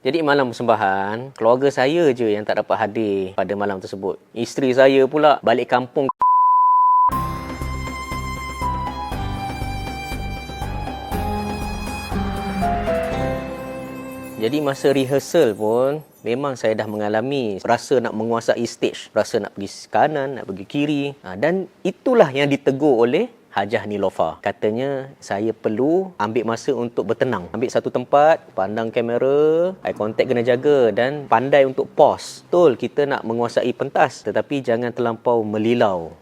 Jadi malam persembahan, keluarga saya je yang tak dapat hadir pada malam tersebut. Isteri saya pula balik kampung. Jadi masa rehearsal pun memang saya dah mengalami rasa nak menguasai stage, rasa nak pergi kanan, nak pergi kiri. Dan itulah yang ditegur oleh Hajah Niloufar. Katanya saya perlu ambil masa untuk bertenang. Ambil satu tempat, pandang kamera, eye contact kena jaga dan pandai untuk pause. Betul, kita nak menguasai pentas tetapi jangan terlampau melilau.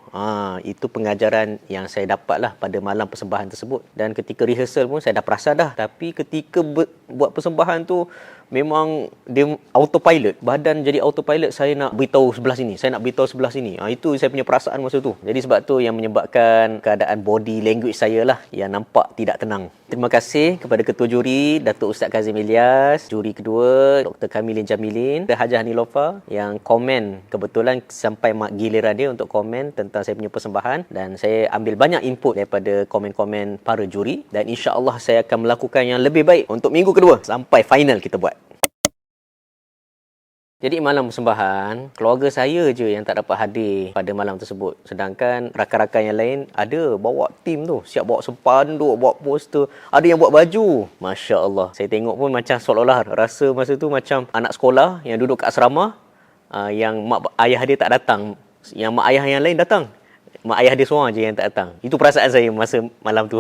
Itu pengajaran yang saya dapatlah pada malam persembahan tersebut. Dan ketika rehearsal pun saya dah perasan dah. Tapi ketika buat persembahan tu memang dia autopilot. Badan jadi autopilot, saya nak beritahu sebelah sini, saya nak beritahu sebelah sini. Itu saya punya perasaan masa tu. Jadi sebab tu yang menyebabkan keadaan body language saya lah yang nampak tidak tenang. Terima kasih kepada Ketua Juri Datuk Ustaz Kazim Ilyas, Juri kedua Dr. Kamilin Jamilin, Hajah Niloufar yang komen. Kebetulan sampai giliran dia untuk komen tentang saya punya persembahan dan saya ambil banyak input daripada komen-komen para juri dan insya-Allah saya akan melakukan yang lebih baik untuk minggu kedua sampai final kita buat. Jadi malam persembahan, keluarga saya je yang tak dapat hadir pada malam tersebut. Sedangkan rakan-rakan yang lain ada bawa tim tu, siap bawa sepanduk, bawa poster, ada yang buat baju. Masya Allah. Saya tengok pun macam seolah-olah rasa masa tu macam anak sekolah yang duduk kat asrama, yang mak ayah dia tak datang, yang mak ayah yang lain datang. Mak ayah dia seorang je yang tak datang. Itu perasaan saya masa malam tu.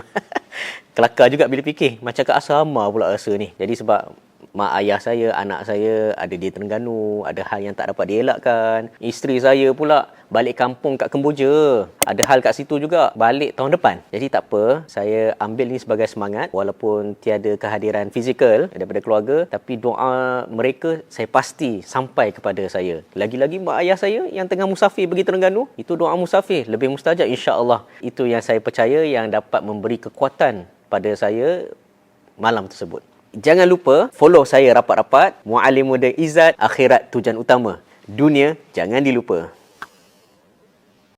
Kelakar juga bila fikir, macam kat asrama pula rasa ni. Jadi sebab mak ayah saya, anak saya ada di Terengganu, ada hal yang tak dapat dielakkan. Isteri saya pula balik kampung kat Kemboja, ada hal kat situ juga, balik tahun depan. Jadi tak apa, saya ambil ni sebagai semangat. Walaupun tiada kehadiran fizikal daripada keluarga, tapi doa mereka saya pasti sampai kepada saya. Lagi-lagi mak ayah saya yang tengah musafir pergi Terengganu, itu doa musafir lebih mustajab insya-Allah. Itu yang saya percaya yang dapat memberi kekuatan pada saya malam tersebut. Jangan lupa follow saya rapat-rapat. Muallim Muda Izzat, akhirat tujuan utama. Dunia jangan dilupa.